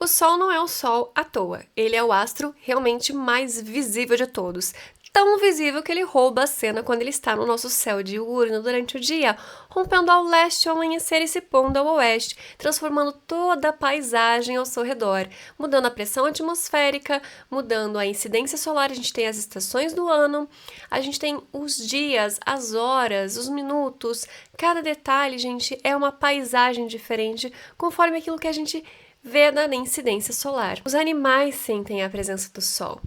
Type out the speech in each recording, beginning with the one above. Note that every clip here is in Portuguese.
O Sol não é o Sol à toa, ele é o astro realmente mais visível de todos. Tão visível que ele rouba a cena quando ele está no nosso céu diurno durante o dia, rompendo ao leste ao amanhecer e se pondo ao oeste, transformando toda a paisagem ao seu redor, mudando a pressão atmosférica, mudando a incidência solar. A gente tem as estações do ano, a gente tem os dias, as horas, os minutos, cada detalhe, gente, é uma paisagem diferente conforme aquilo que a gente vê na incidência solar. Os animais sentem a presença do Sol.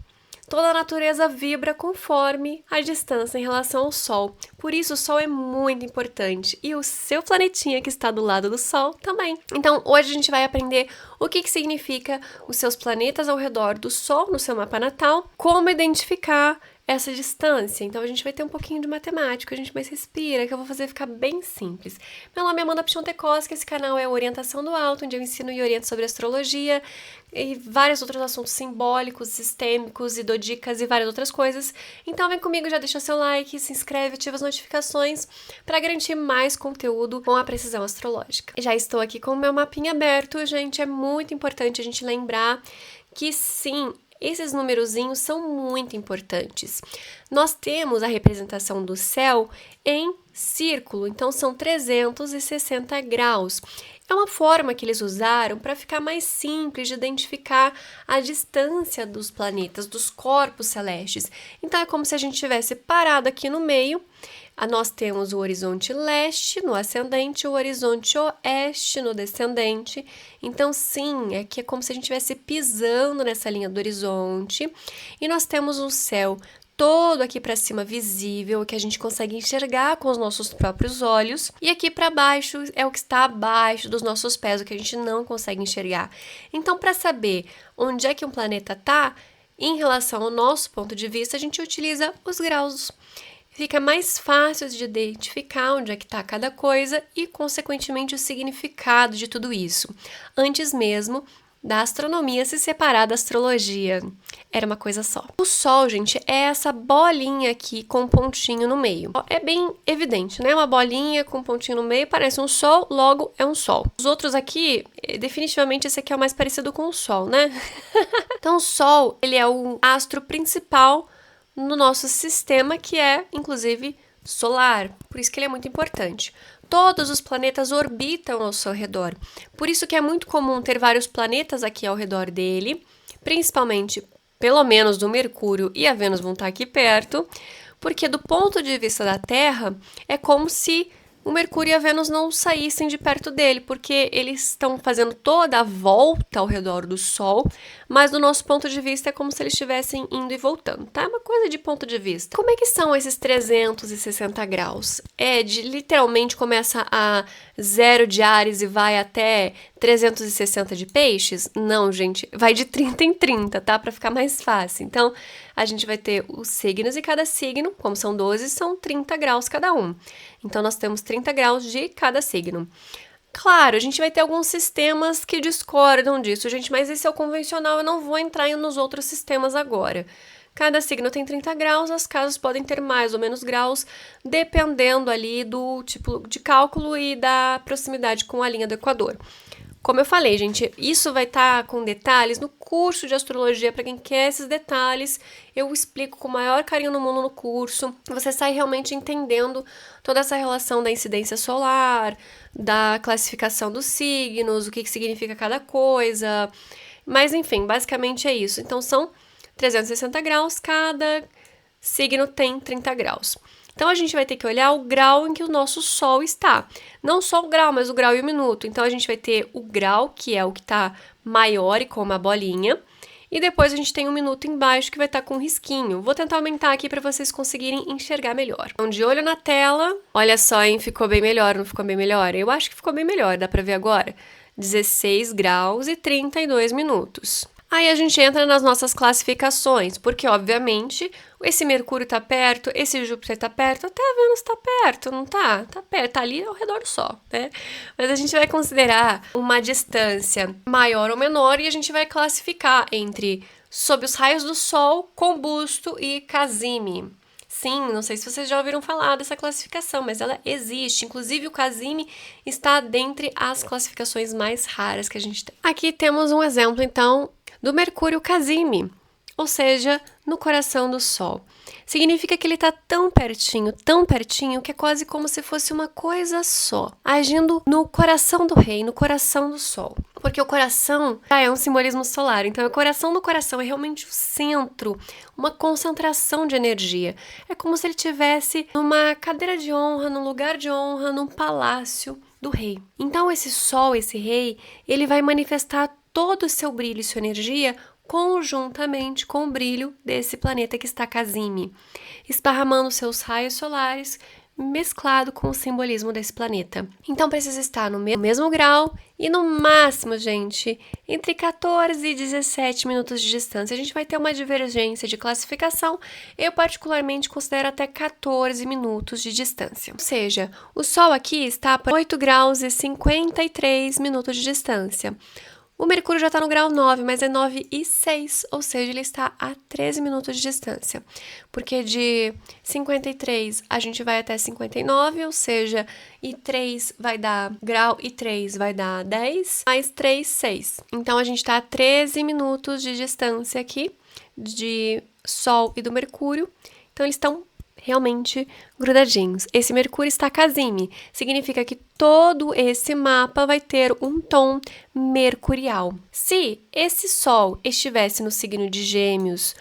Toda a natureza vibra conforme a distância em relação ao Sol. Por isso, o Sol é muito importante. E o seu planetinha que está do lado do Sol também. Então, hoje a gente vai aprender o que significa os seus planetas ao redor do Sol no seu mapa natal, como identificar essa distância. Então, a gente vai ter um pouquinho de matemática, a gente mais respira, que eu vou fazer ficar bem simples. Meu nome é Amanda Piontekowski, esse canal é Orientação do Alto, onde eu ensino e oriento sobre astrologia e vários outros assuntos simbólicos, sistêmicos, e dou dicas e várias outras coisas. Então, vem comigo, já deixa seu like, se inscreve, ativa as notificações para garantir mais conteúdo com a precisão astrológica. Já estou aqui com o meu mapinha aberto, gente, é muito importante a gente lembrar que sim, esses numerozinhos são muito importantes. Nós temos a representação do céu em círculo, então são 360 graus. É uma forma que eles usaram para ficar mais simples de identificar a distância dos planetas, dos corpos celestes. Então é como se a gente tivesse parado aqui no meio. Nós temos o horizonte leste no ascendente, o horizonte oeste no descendente. Então, sim, é como se a gente estivesse pisando nessa linha do horizonte. E nós temos um céu todo aqui para cima visível, que a gente consegue enxergar com os nossos próprios olhos. E aqui para baixo é o que está abaixo dos nossos pés, o que a gente não consegue enxergar. Então, para saber onde é que um planeta está, em relação ao nosso ponto de vista, a gente utiliza os graus. Fica mais fácil de identificar onde é que está cada coisa e, consequentemente, o significado de tudo isso, antes mesmo da astronomia se separar da astrologia. Era uma coisa só. O Sol, gente, é essa bolinha aqui com um pontinho no meio. É bem evidente, né? Uma bolinha com um pontinho no meio, parece um Sol, logo é um Sol. Os outros aqui, definitivamente esse aqui é o mais parecido com o Sol, né? Então, o Sol, ele é o astro principal no nosso sistema, que é, inclusive, solar. Por isso que ele é muito importante. Todos os planetas orbitam ao seu redor. Por isso que é muito comum ter vários planetas aqui ao redor dele, principalmente, pelo menos, do Mercúrio e a Vênus vão estar aqui perto, porque do ponto de vista da Terra, é como se o Mercúrio e a Vênus não saíssem de perto dele, porque eles estão fazendo toda a volta ao redor do Sol, mas do nosso ponto de vista é como se eles estivessem indo e voltando, tá? Uma coisa de ponto de vista. Como é que são esses 360 graus? Literalmente começa a 0 de Áries e vai até 360 de Peixes? Não, gente, vai de 30 em 30, tá? Para ficar mais fácil. Então, a gente vai ter os signos e cada signo, como são 12, são 30 graus cada um. Então, nós temos 30 graus de cada signo. Claro, a gente vai ter alguns sistemas que discordam disso, gente, mas esse é o convencional, eu não vou entrar nos outros sistemas agora. Cada signo tem 30 graus, as casas podem ter mais ou menos graus, dependendo ali do tipo de cálculo e da proximidade com a linha do Equador. Como eu falei, gente, isso vai estar com detalhes no curso de astrologia. Para quem quer esses detalhes, eu explico com o maior carinho no mundo no curso. Você sai realmente entendendo toda essa relação da incidência solar, da classificação dos signos, o que significa cada coisa. Mas, enfim, basicamente é isso. Então, são 360 graus, cada signo tem 30 graus. Então, a gente vai ter que olhar o grau em que o nosso Sol está. Não só o grau, mas o grau e o minuto. Então, a gente vai ter o grau, que é o que está maior e com uma bolinha. E depois a gente tem um minuto embaixo, que vai estar com um risquinho. Vou tentar aumentar aqui para vocês conseguirem enxergar melhor. Então, de olho na tela. Olha só, hein? Ficou bem melhor, não ficou bem melhor? Eu acho que ficou bem melhor, dá para ver agora. 16 graus e 32 minutos. Aí a gente entra nas nossas classificações, porque, obviamente, esse Mercúrio tá perto, esse Júpiter tá perto, até a Vênus tá perto, não tá? Tá perto, tá ali ao redor do Sol, né? Mas a gente vai considerar uma distância maior ou menor e a gente vai classificar entre sob os raios do Sol, combusto e Casime. Sim, não sei se vocês já ouviram falar dessa classificação, mas ela existe. Inclusive, o Cassini está dentre as classificações mais raras que a gente tem. Aqui temos um exemplo, então, do Mercúrio Cassini, ou seja, no coração do Sol. Significa que ele está tão pertinho, que é quase como se fosse uma coisa só, agindo no coração do rei, no coração do Sol. Porque o coração é um simbolismo solar, então o coração do coração é realmente o centro, uma concentração de energia. É como se ele estivesse numa cadeira de honra, num lugar de honra, num palácio do rei. Então esse Sol, esse rei, ele vai manifestar todo o seu brilho e sua energia conjuntamente com o brilho desse planeta que está Cassini, esparramando seus raios solares mesclado com o simbolismo desse planeta. Então precisa estar no mesmo grau e no máximo, gente, entre 14 e 17 minutos de distância. A gente vai ter uma divergência de classificação. Eu particularmente considero até 14 minutos de distância. Ou seja, o Sol aqui está a 8 graus e 53 minutos de distância. O Mercúrio já está no grau 9, mas é 9 e 6, ou seja, ele está a 13 minutos de distância. Porque de 53 a gente vai até 59, ou seja, e 3 vai dar grau e 3 vai dar 10, mais 3, 6. Então, a gente está a 13 minutos de distância aqui, de Sol e do Mercúrio. Então, eles estão realmente grudadinhos. Esse Mercúrio está Cassini, significa que todo esse mapa vai ter um tom mercurial. Se esse Sol estivesse no signo de Gêmeos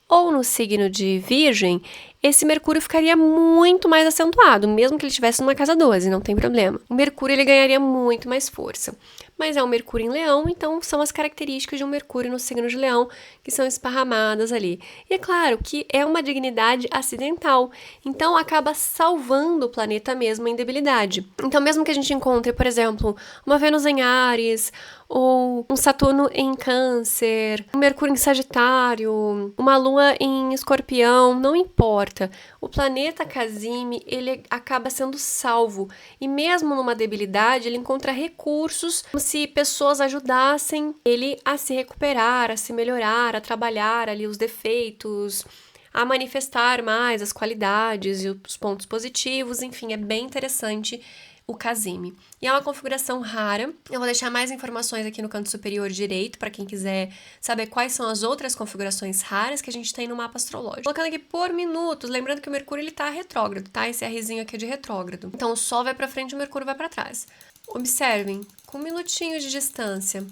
ou no signo de Virgem, esse Mercúrio ficaria muito mais acentuado, mesmo que ele estivesse numa casa 12, não tem problema. O Mercúrio ele ganharia muito mais força. Mas é um Mercúrio em Leão, então são as características de um Mercúrio no signo de Leão que são esparramadas ali. E é claro que é uma dignidade acidental, então acaba salvando o planeta mesmo em debilidade. Então mesmo que a gente encontre, por exemplo, uma Vênus em Áries, ou um Saturno em Câncer, um Mercúrio em Sagitário, uma Lua em Escorpião, não importa. O planeta Cassini, ele acaba sendo salvo. E mesmo numa debilidade, ele encontra recursos como se pessoas ajudassem ele a se recuperar, a se melhorar, a trabalhar ali os defeitos, a manifestar mais as qualidades e os pontos positivos. Enfim, é bem interessante o Cassini. E é uma configuração rara. Eu vou deixar mais informações aqui no canto superior direito para quem quiser saber quais são as outras configurações raras que a gente tem no mapa astrológico. Colocando aqui por minutos, lembrando que o Mercúrio ele tá retrógrado, tá? Esse Rzinho aqui é de retrógrado. Então o Sol vai para frente e o Mercúrio vai para trás. Observem, com minutinhos de distância.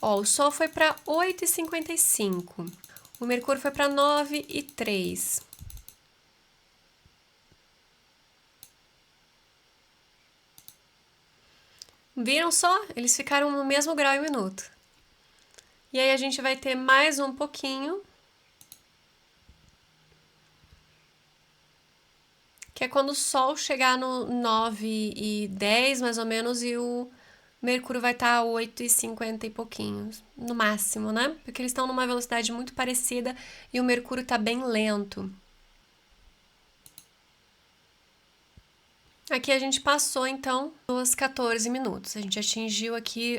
Ó, o Sol foi para 8h55. O Mercúrio foi para 9h03. Viram só? Eles ficaram no mesmo grau e minuto. E aí a gente vai ter mais um pouquinho, que é quando o Sol chegar no 9h10, mais ou menos, e o Mercúrio vai estar a 8h50 e pouquinhos, no máximo, né? Porque eles estão numa velocidade muito parecida e o Mercúrio está bem lento. Aqui a gente passou, então, os 14 minutos. A gente atingiu aqui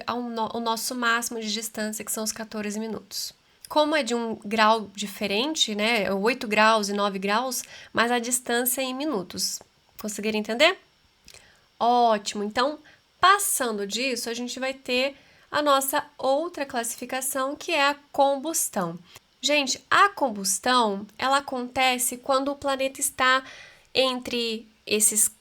o nosso máximo de distância, que são os 14 minutos. Como é de um grau diferente, né? 8 graus e 9 graus, mas a distância é em minutos. Conseguiram entender? Ótimo! Então, passando disso, a gente vai ter a nossa outra classificação, que é a combustão. Gente, a combustão, ela acontece quando o planeta está entre esses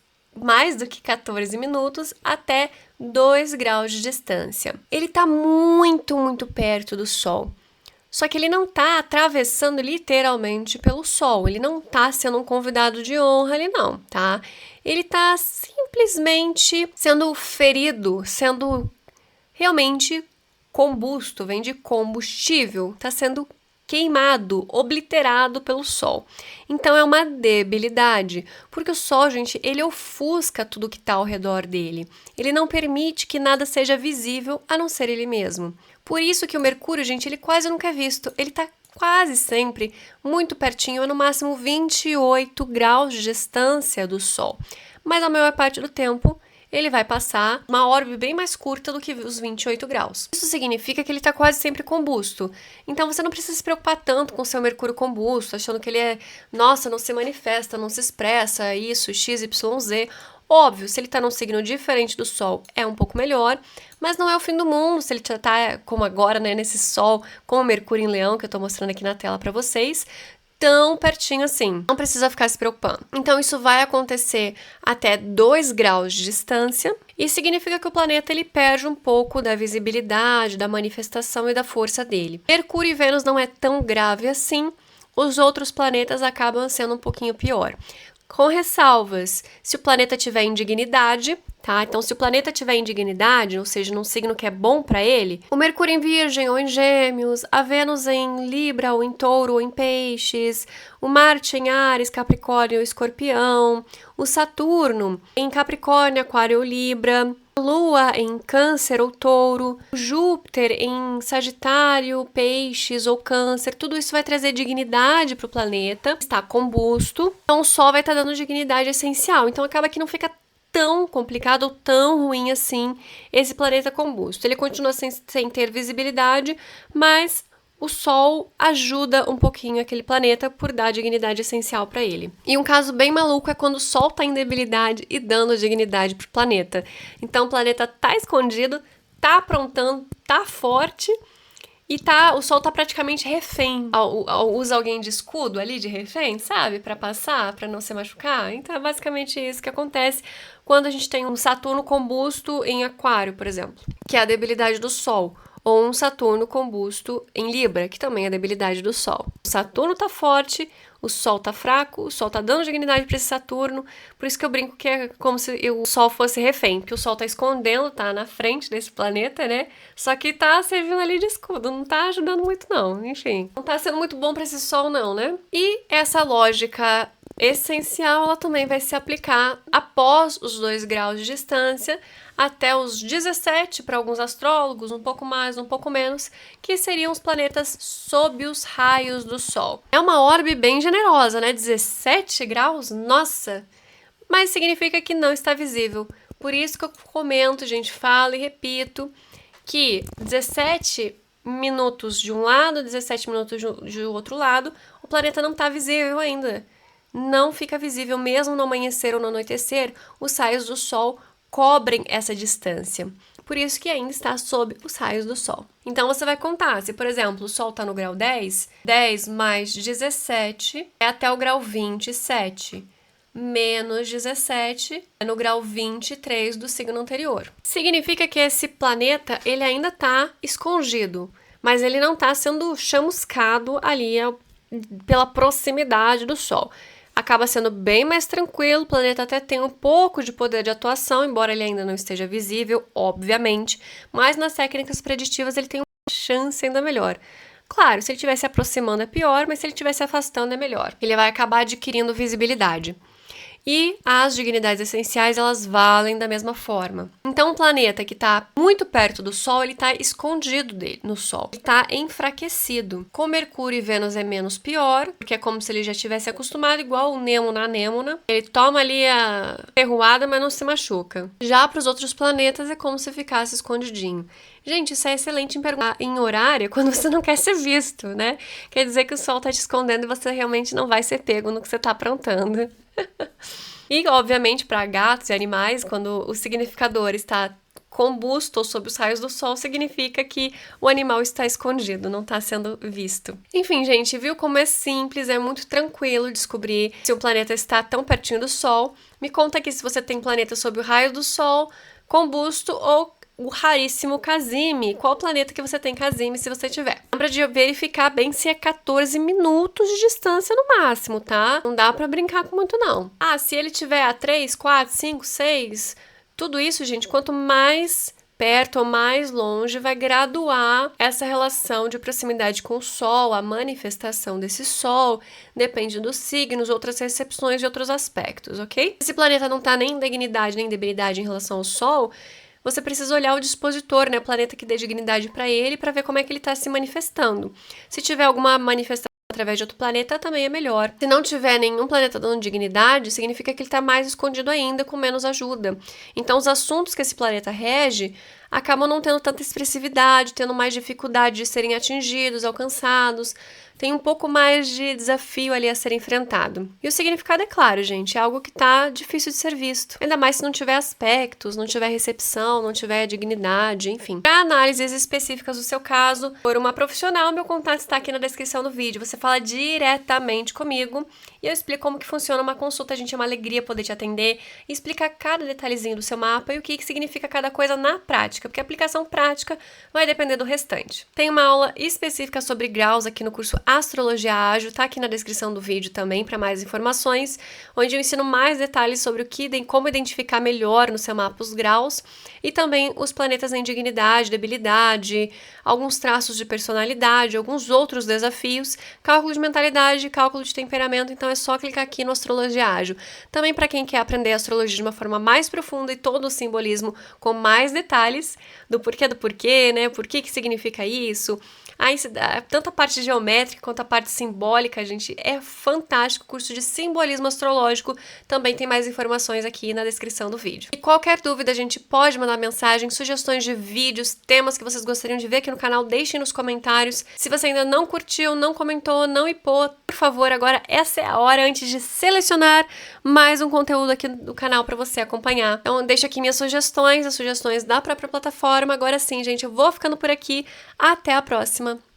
mais do que 14 minutos até 2 graus de distância. Ele está muito, muito perto do Sol. Só que ele não está atravessando literalmente pelo Sol. Ele não está sendo um convidado de honra ali não, tá? Ele está simplesmente sendo ferido, sendo realmente combusto, vem de combustível, está sendo queimado, obliterado pelo Sol. Então é uma debilidade, porque o Sol, gente, ele ofusca tudo que está ao redor dele. Ele não permite que nada seja visível a não ser ele mesmo. Por isso que o Mercúrio, gente, ele quase nunca é visto. Ele está quase sempre muito pertinho, no máximo 28 graus de distância do Sol. Mas a maior parte do tempo ele vai passar uma orbe bem mais curta do que os 28 graus. Isso significa que ele está quase sempre combusto. Então você não precisa se preocupar tanto com o seu Mercúrio combusto, achando que ele é, nossa, não se manifesta, não se expressa, isso, X, Y, Z. Óbvio, se ele tá num signo diferente do Sol, é um pouco melhor, mas não é o fim do mundo se ele já tá, como agora, né, nesse Sol com o Mercúrio em Leão, que eu tô mostrando aqui na tela pra vocês, tão pertinho assim. Não precisa ficar se preocupando. Então, isso vai acontecer até 2 graus de distância, e significa que o planeta ele perde um pouco da visibilidade, da manifestação e da força dele. Mercúrio e Vênus não é tão grave assim, os outros planetas acabam sendo um pouquinho pior. Com ressalvas, se o planeta tiver em dignidade, tá? Então, se o planeta tiver em dignidade, ou seja, num signo que é bom para ele, o Mercúrio em Virgem ou em Gêmeos, a Vênus em Libra ou em Touro ou em Peixes, o Marte em Áries, Capricórnio ou Escorpião, o Saturno em Capricórnio, Aquário ou Libra, a Lua em Câncer ou Touro, o Júpiter em Sagitário, Peixes ou Câncer, tudo isso vai trazer dignidade para o planeta, está combusto, então o Sol vai estar dando dignidade essencial, então acaba que não fica tão complicado ou tão ruim assim esse planeta combusto. Ele continua sem ter visibilidade, mas o Sol ajuda um pouquinho aquele planeta por dar dignidade essencial para ele. E um caso bem maluco é quando o Sol tá em debilidade e dando dignidade pro planeta. Então o planeta tá escondido, tá aprontando, tá forte e o Sol tá praticamente refém. Usa alguém de escudo ali, de refém, sabe? Para passar, para não se machucar. Então é basicamente isso que acontece quando a gente tem um Saturno combusto em Aquário, por exemplo, que é a debilidade do Sol. Ou um Saturno combusto em Libra, que também é a debilidade do Sol. O Saturno tá forte, o Sol tá fraco, o Sol tá dando dignidade para esse Saturno, por isso que eu brinco que é como se o Sol fosse refém, que o Sol tá escondendo, tá na frente desse planeta, né? Só que tá servindo ali de escudo, não tá ajudando muito não, enfim. Não tá sendo muito bom para esse Sol não, né? E essa lógica essencial, ela também vai se aplicar após os 2 graus de distância, até os 17 para alguns astrólogos, um pouco mais, um pouco menos, que seriam os planetas sob os raios do Sol. É uma orbe bem generosa, né? 17 graus? Nossa! Mas significa que não está visível. Por isso que eu comento, gente, falo e repito, que 17 minutos de um lado, 17 minutos de outro lado, o planeta não está visível ainda. Não fica visível mesmo no amanhecer ou no anoitecer, os raios do Sol cobrem essa distância. Por isso que ainda está sob os raios do Sol. Então você vai contar, se por exemplo o Sol está no grau 10, 10 mais 17 é até o grau 27, menos 17 é no grau 23 do signo anterior. Significa que esse planeta ele ainda está escondido, mas ele não está sendo chamuscado ali pela proximidade do Sol. Acaba sendo bem mais tranquilo, o planeta até tem um pouco de poder de atuação, embora ele ainda não esteja visível, obviamente, mas nas técnicas preditivas ele tem uma chance ainda melhor. Claro, se ele estiver se aproximando é pior, mas se ele estiver se afastando é melhor. Ele vai acabar adquirindo visibilidade. E as dignidades essenciais, elas valem da mesma forma. Então, um planeta que está muito perto do Sol, ele está escondido no Sol. Ele está enfraquecido. Com Mercúrio e Vênus é menos pior, porque é como se ele já tivesse acostumado, igual o Nemo na Anêmona. Ele toma ali a ferroada, mas não se machuca. Já para os outros planetas, é como se ficasse escondidinho. Gente, isso é excelente em perguntar em horário quando você não quer ser visto, né? Quer dizer que o Sol tá te escondendo e você realmente não vai ser pego no que você tá aprontando. E, obviamente, para gatos e animais, quando o significador está combusto ou sob os raios do Sol, significa que o animal está escondido, não está sendo visto. Enfim, gente, viu como é simples, é muito tranquilo descobrir se o planeta está tão pertinho do Sol. Me conta aqui se você tem planeta sob o raio do Sol, combusto ou o raríssimo Casime. Qual planeta que você tem Casime, se você tiver? Lembra de verificar bem se é 14 minutos de distância no máximo, tá? Não dá pra brincar com muito, não. Ah, se ele tiver a 3, 4, 5, 6... Tudo isso, gente, quanto mais perto ou mais longe, vai graduar essa relação de proximidade com o Sol, a manifestação desse Sol, depende dos signos, outras recepções de outros aspectos, ok? Esse planeta não tá nem em dignidade nem em debilidade em relação ao Sol, você precisa olhar o dispositor, né, o planeta que dê dignidade para ele, para ver como é que ele está se manifestando. Se tiver alguma manifestação através de outro planeta também é melhor. Se não tiver nenhum planeta dando dignidade, significa que ele está mais escondido ainda, com menos ajuda. Então, os assuntos que esse planeta rege acabam não tendo tanta expressividade, tendo mais dificuldade de serem atingidos, alcançados. Tem um pouco mais de desafio ali a ser enfrentado. E o significado é claro, gente, é algo que tá difícil de ser visto. Ainda mais se não tiver aspectos, não tiver recepção, não tiver dignidade, enfim. Para análises específicas do seu caso, por uma profissional, meu contato está aqui na descrição do vídeo. Você fala diretamente comigo e eu explico como que funciona uma consulta. A gente, é uma alegria poder te atender e explicar cada detalhezinho do seu mapa e o que significa cada coisa na prática, porque a aplicação prática vai depender do restante. Tem uma aula específica sobre graus aqui no curso Astrologia Ágil, tá aqui na descrição do vídeo também para mais informações, onde eu ensino mais detalhes sobre como identificar melhor no seu mapa os graus e também os planetas em dignidade, debilidade, alguns traços de personalidade, alguns outros desafios, cálculo de mentalidade, cálculo de temperamento. Então é só clicar aqui no Astrologia Ágil. Também para quem quer aprender astrologia de uma forma mais profunda e todo o simbolismo com mais detalhes do porquê, né? Por que significa isso? Aí, tanto a parte geométrica quanto a parte simbólica, gente, é fantástico. O curso de simbolismo astrológico também tem mais informações aqui na descrição do vídeo. E qualquer dúvida, a gente pode mandar mensagem, sugestões de vídeos, temas que vocês gostariam de ver aqui no canal, deixem nos comentários. Se você ainda não curtiu, não comentou, não hipou, por favor, agora essa é a hora antes de selecionar mais um conteúdo aqui do canal para você acompanhar. Então, deixo aqui minhas sugestões, as sugestões da própria plataforma. Agora sim, gente, eu vou ficando por aqui. Até a próxima!